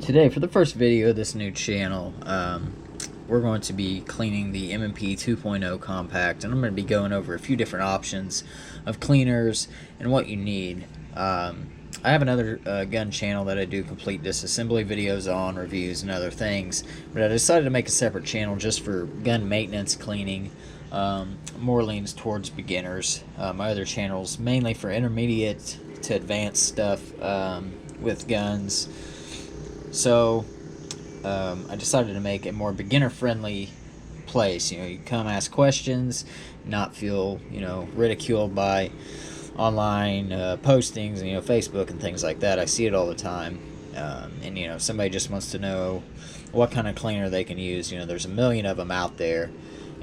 Today, for the first video of this new channel, we're going to be cleaning the M&P 2.0 compact, and I'm going to be going over a few different options of cleaners and what you need. I have another gun channel that I do complete disassembly videos on, reviews and other things, but I decided to make a separate channel just for gun maintenance cleaning. More leans towards beginners. My other channel's mainly for intermediate to advanced stuff with guns. So I decided to make a more beginner-friendly place. You come ask questions, not feel ridiculed by online postings, Facebook and things like that. I see it all the time, and if somebody just wants to know what kind of cleaner they can use, there's a million of them out there,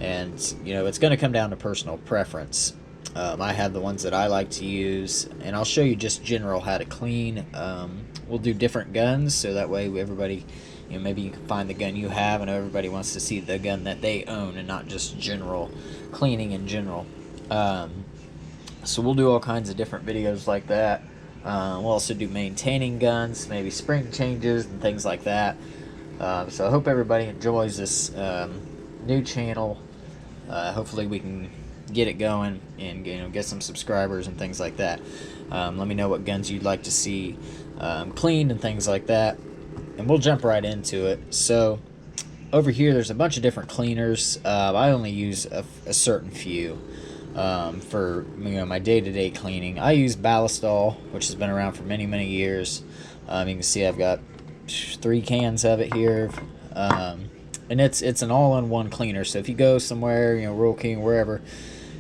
and it's going to come down to personal preference. I have the ones that I like to use, and I'll show you just general how to clean. We'll do different guns, so that way everybody, maybe you can find the gun you have, and everybody wants to see the gun that they own, and not just general cleaning in general. So we'll do all kinds of different videos like that. We'll also do maintaining guns, maybe spring changes and things like that. So I hope everybody enjoys this new channel. Hopefully we can get it going and get some subscribers and things like that. Let me know what guns you'd like to see cleaned and things like that, and we'll jump right into it. So over here there's a bunch of different cleaners. I only use a certain few for my day-to-day cleaning. I use Ballistol, which has been around for many years. You can see I've got 3 cans of it here, and it's an all-in-one cleaner. So if you go somewhere, Rural King, wherever,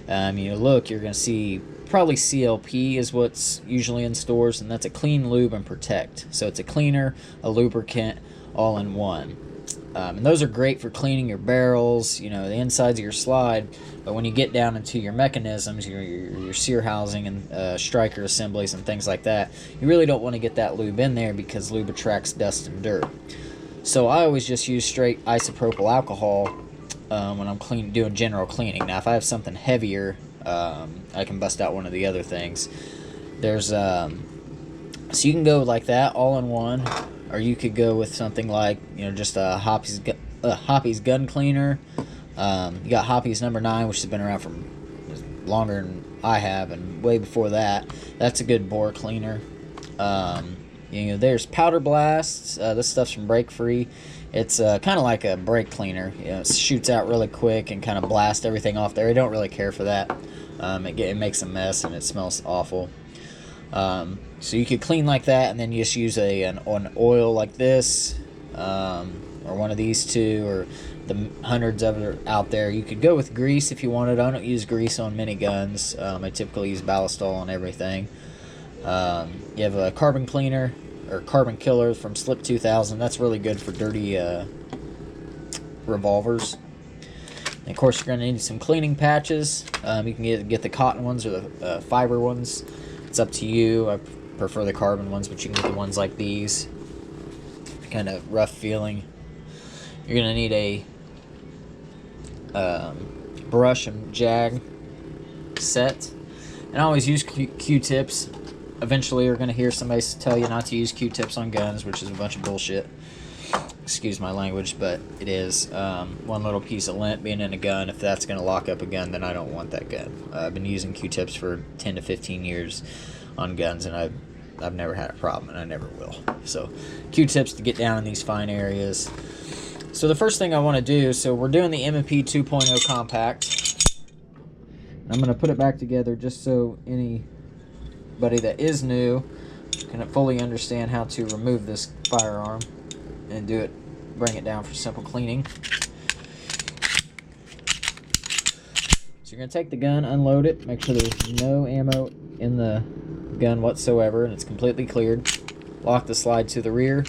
look, you're gonna see probably CLP is what's usually in stores, and that's a clean, lube, and protect. So it's a cleaner, a lubricant, all in one. And those are great for cleaning your barrels, the insides of your slide. But when you get down into your mechanisms, your sear housing and striker assemblies and things like that, you really don't want to get that lube in there, because lube attracts dust and dirt. So I always just use straight isopropyl alcohol when I'm doing general cleaning. Now if I have something heavier, I can bust out one of the other things. There's so you can go like that, all in one, or you could go with something like just a Hoppy's gun cleaner. You got Hoppy's number 9, which has been around for longer than I have, and way before that. That's a good bore cleaner. There's Powder Blasts. This stuff's from Break Free. It's kind of like a brake cleaner. It shoots out really quick and kind of blasts everything off there. I don't really care for that. It makes a mess and it smells awful. So you could clean like that, and then you just use an oil like this, or one of these two, or the hundreds of it out there. You could go with grease if you wanted. I don't use grease on many guns. I typically use Ballistol on everything. You have a carbon cleaner, or carbon killer from Slip 2000. That's really good for dirty revolvers. And of course, you're going to need some cleaning patches. You can get the cotton ones or the fiber ones. It's up to you. I prefer the carbon ones, but you can get the ones like these. Kind of rough feeling. You're going to need a brush and jag set. And I always use Q-tips. Eventually you're going to hear somebody tell you not to use Q-tips on guns, which is a bunch of bullshit. Excuse my language, but it is. One little piece of lint being in a gun, if that's going to lock up a gun, then I don't want that gun. I've been using Q-tips for 10 to 15 years on guns, and I've never had a problem, and I never will. So Q-tips to get down in these fine areas. So the first thing I want to do, so we're doing the M&P 2.0 compact. I'm going to put it back together just so anybody that is new can fully understand how to remove this firearm and bring it down for simple cleaning. So you're going to take the gun, unload it, make sure there's no ammo in the gun whatsoever, and it's completely cleared. Lock the slide to the rear,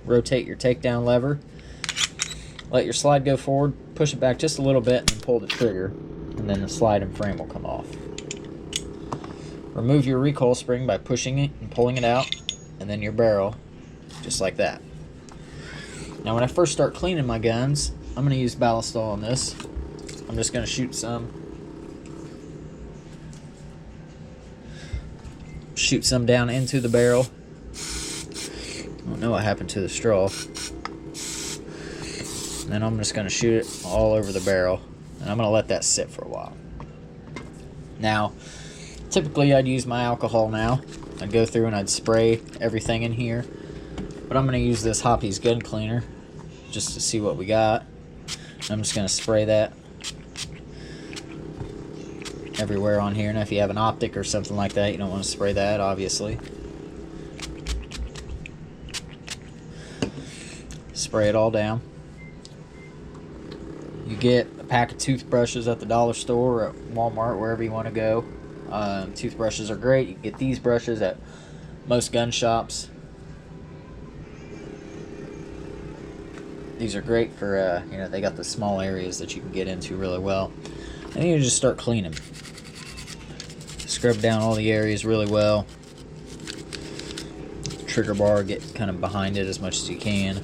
rotate your takedown lever, let your slide go forward, push it back just a little bit, and pull the trigger, and then the slide and frame will come off. Remove your recoil spring by pushing it and pulling it out, and then your barrel, just like that. Now when I first start cleaning my guns, I'm going to use Ballistol on this. I'm just going to shoot some down into the barrel. I don't know what happened to the straw. And then I'm just going to shoot it all over the barrel, and I'm going to let that sit for a while. Now, typically I'd use my alcohol now. I'd go through and I'd spray everything in here, but I'm going to use this Hoppy's gun cleaner just to see what we got. I'm just going to spray that everywhere on here. Now if you have an optic or something like that, you don't want to spray that, obviously. Spray it all down. You get a pack of toothbrushes at the dollar store or at Walmart, wherever you want to go. Toothbrushes are great. You can get these brushes at most gun shops. These are great for, you know, they got the small areas that you can get into really well. And then you just start cleaning. Scrub down all the areas really well. Trigger bar, get kind of behind it as much as you can.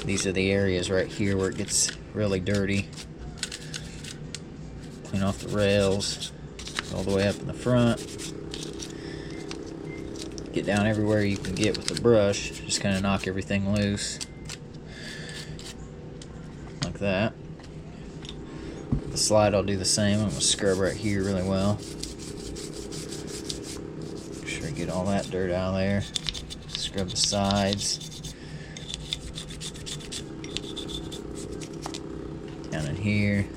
These are the areas right here where it gets really dirty. Clean off the rails all the way up in the front. Get down everywhere you can get with the brush. Just kind of knock everything loose. Like that. The slide I'll do the same. I'm going to scrub right here really well. Make sure I get all that dirt out of there. Scrub the sides. Down in here.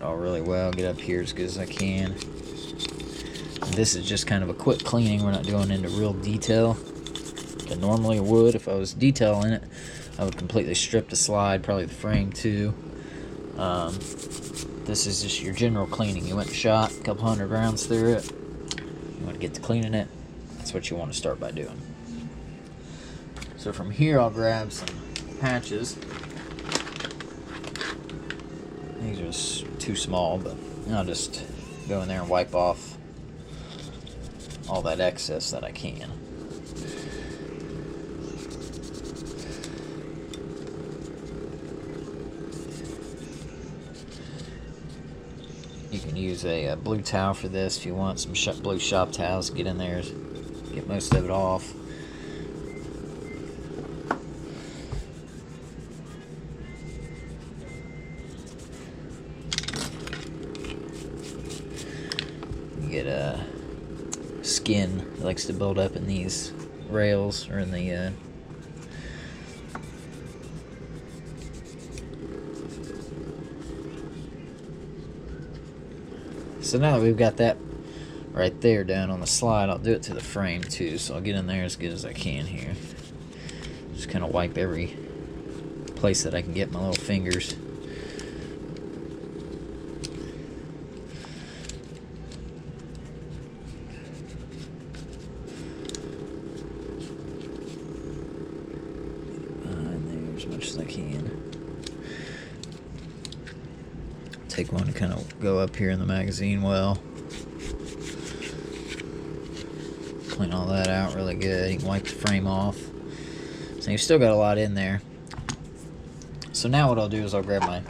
All really well. Get up here as good as I can. And this is just kind of a quick cleaning. We're not going into real detail. I normally would. If I was detailing it, I would completely strip the slide, probably the frame too. This is just your general cleaning. You went and shot a couple hundred rounds through it. You want to get to cleaning it. That's what you want to start by doing. So from here I'll grab some patches. These are too small, but I'll just go in there and wipe off all that excess that I can. You can use a blue towel for this if you want. Some blue shop towels. Get in there, get most of it off. You get a skin that likes to build up in these rails or in the So now that we've got that right there down on the slide, I'll do it to the frame too. So I'll get in there as good as I can here. Just kind of wipe every place that I can get my little fingers. In there as much as I can. Take one to kind of go up here in the magazine well. Clean all that out really good. You can wipe the frame off. So you've still got a lot in there. So now what I'll do is I'll grab my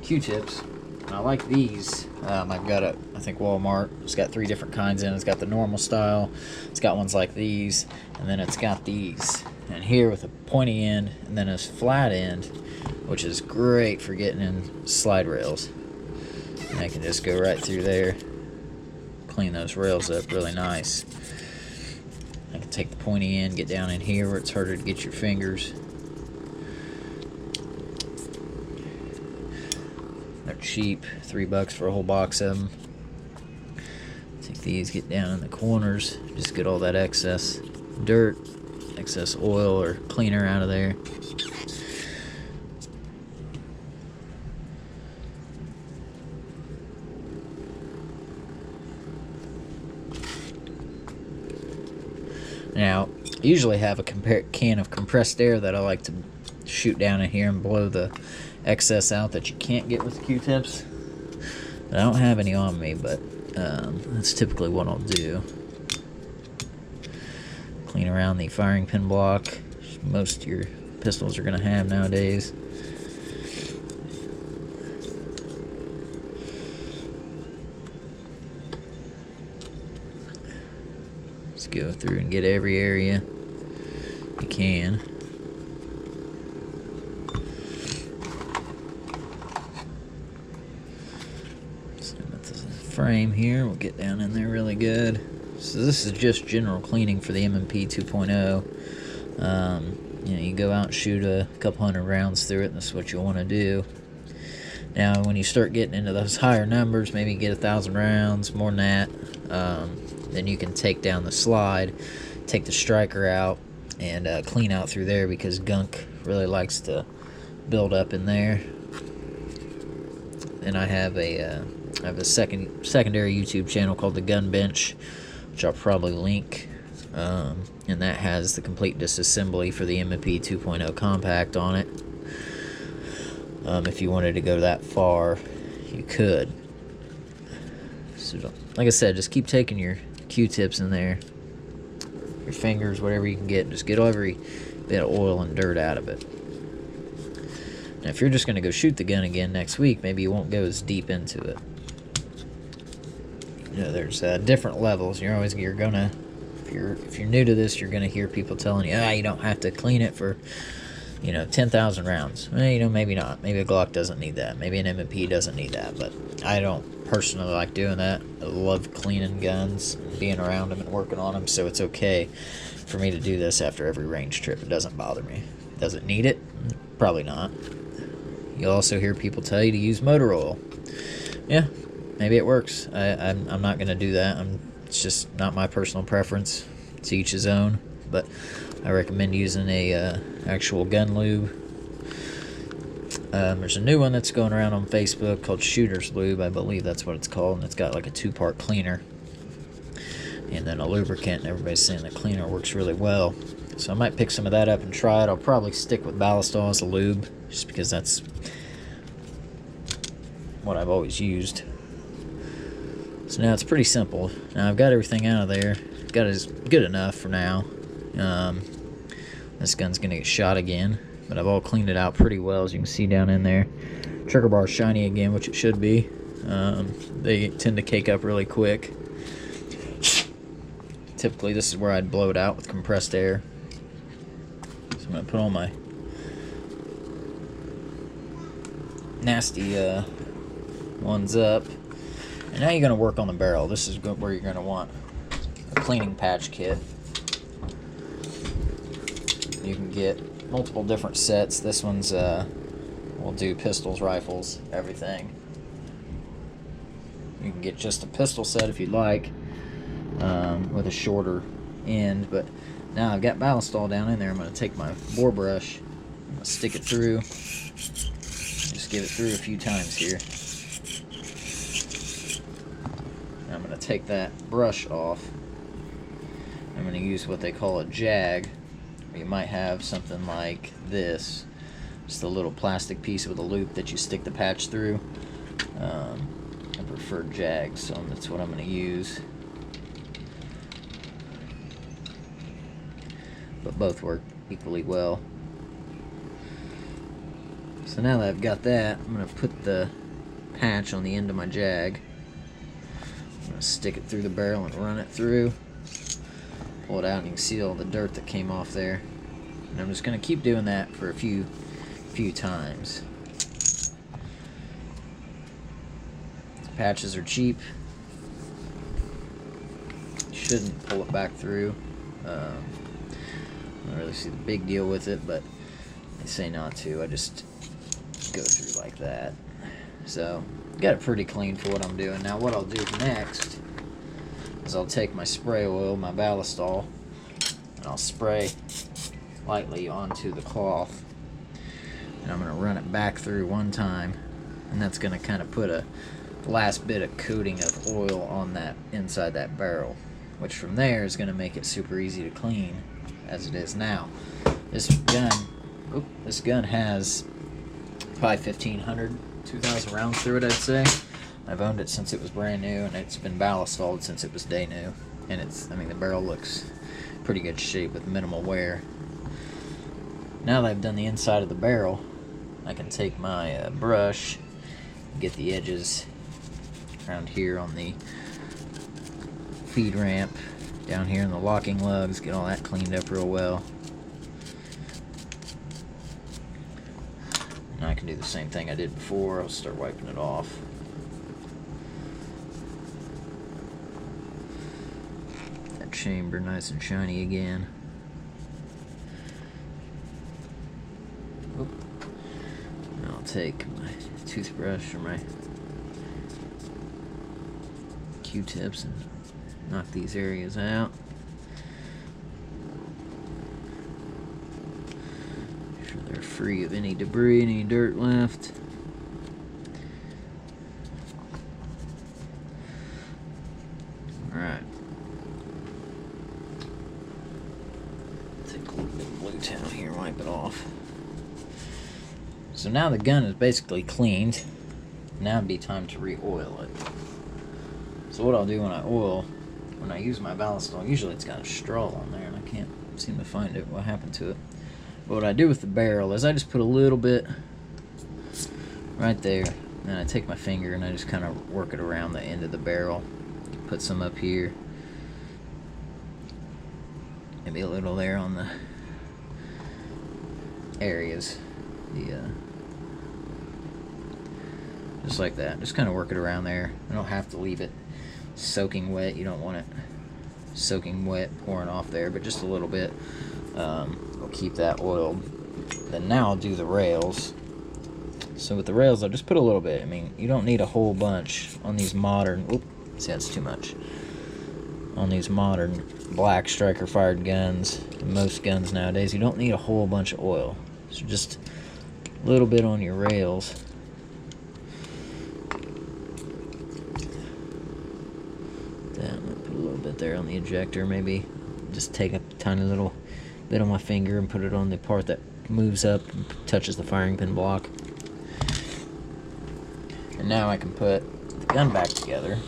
Q-tips. And I like these. I've got it, I think Walmart. It's got 3 different kinds in it. It's got the normal style. It's got ones like these. And then it's got these. And here with a pointy end and then a flat end, which is great for getting in slide rails. And I can just go right through there, clean those rails up really nice. I can take the pointy end, get down in here where it's harder to get your fingers. They're cheap, $3 for a whole box of them. Take these, get down in the corners, just get all that excess dirt, excess oil or cleaner out of there. Now, I usually have a can of compressed air that I like to shoot down in here and blow the excess out that you can't get with Q-tips. I don't have any on me, but that's typically what I'll do. Clean around the firing pin block. Most of your pistols are going to have nowadays. Just go through and get every area you can. So with the frame here, we'll get down in there really good. So this is just general cleaning for the M&P 2.0. You know, you go out and shoot a couple hundred rounds through it, and that's what you want to do. Now, when you start getting into those higher numbers, maybe you get 1,000 rounds, more than that, then you can take down the slide, take the striker out, and clean out through there, because gunk really likes to build up in there. And I have a secondary YouTube channel called the Gun Bench, which I'll probably link. And that has the complete disassembly for the M&P 2.0 compact on it. If you wanted to go that far, you could. So, like I said, just keep taking your Q-tips in there, your fingers, whatever you can get. Just get every bit of oil and dirt out of it. Now, if you're just going to go shoot the gun again next week, maybe you won't go as deep into it. You know, there's different levels. You're gonna, if you're new to this, you're gonna hear people telling you, you don't have to clean it for, 10,000 rounds. Well, maybe not. Maybe a Glock doesn't need that. Maybe an M&P doesn't need that. But I don't personally like doing that. I love cleaning guns, being around them and working on them, so it's okay for me to do this after every range trip. It doesn't bother me. Does it need it? Probably not. You'll also hear people tell you to use motor oil. Yeah, maybe it works. I'm not going to do that. It's just not my personal preference. To each his own. But I recommend using a actual gun lube. There's a new one that's going around on Facebook called Shooter's Lube. I believe that's what it's called. And it's got like a 2-part cleaner and then a lubricant. And everybody's saying the cleaner works really well. So I might pick some of that up and try it. I'll probably stick with Ballistol as a lube, just because that's what I've always used. So now it's pretty simple. Now I've got everything out of there. Got it as good enough for now. This gun's gonna get shot again, but I've all cleaned it out pretty well, as you can see down in there. Trigger bar is shiny again, which it should be. They tend to cake up really quick. Typically this is where I'd blow it out with compressed air. So I'm gonna put all my nasty ones up. And now you're going to work on the barrel. This is where you're going to want a cleaning patch kit. You can get multiple different sets. This one's will do pistols, rifles, everything. You can get just a pistol set if you'd like, with a shorter end. But now I've got Ballistol down in there. I'm going to take my bore brush, I'm going to stick it through, just give it through a few times here. I'm going to take that brush off. I'm going to use what they call a jag. You might have something like this, just a little plastic piece with a loop that you stick the patch through. I prefer jags, so that's what I'm going to use. But both work equally well. So now that I've got that, I'm going to put the patch on the end of my jag. I'm going to stick it through the barrel and run it through. Pull it out and you can see all the dirt that came off there. And I'm just going to keep doing that for a few times. These patches are cheap. You shouldn't pull it back through. I don't really see the big deal with it, but they say not to. I just go through like that. So, got it pretty clean for what I'm doing. Now what I'll do next is I'll take my spray oil, my Ballistol, and I'll spray lightly onto the cloth. And I'm going to run it back through one time, and that's going to kind of put a last bit of coating of oil on that inside that barrel, which from there is going to make it super easy to clean as it is now. This gun has probably 1,500, 2,000 rounds through it, I'd say. I've owned it since it was brand new, and it's been Ballistoled since it was day new. And the barrel looks pretty good shape with minimal wear. Now that I've done the inside of the barrel, I can take my brush, get the edges around here on the feed ramp down here in the locking lugs, get all that cleaned up real well. And I can do the same thing I did before. I'll start wiping it off. That chamber nice and shiny again. Oop. And I'll take my toothbrush or my Q-tips and knock these areas out. Make sure they're free of any debris, any dirt left. Alright. Take a little bit of blue towel here, wipe it off. So now the gun is basically cleaned. Now it'd be time to re-oil it. So what I'll do when I use my ballast oil, usually it's got a straw on there and I can't seem to find it, what happened to it. But what I do with the barrel is I just put a little bit right there, and I take my finger and I just kind of work it around the end of the barrel. Put some up here, maybe a little there on the areas, just like that. Just kind of work it around there. I don't have to leave it soaking wet. You don't want it soaking wet, pouring off there, but just a little bit will keep that oiled. Then now I'll do the rails. So with the rails, I'll just put a little bit. I mean, you don't need a whole bunch on these modern, see, that's too much. On these modern black striker fired guns, most guns nowadays, you don't need a whole bunch of oil. So just a little bit on your rails. Put a little bit there on the ejector, maybe just take a tiny little bit on my finger and put it on the part that moves up and touches the firing pin block. And now I can put the gun back together.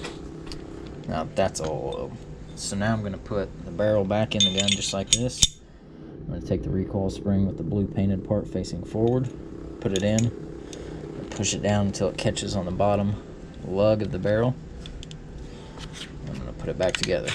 Now that's all oiled. So now I'm going to put the barrel back in the gun just like this. I'm going to take the recoil spring with the blue painted part facing forward, put it in, and push it down until it catches on the bottom lug of the barrel. I'm going to put it back together.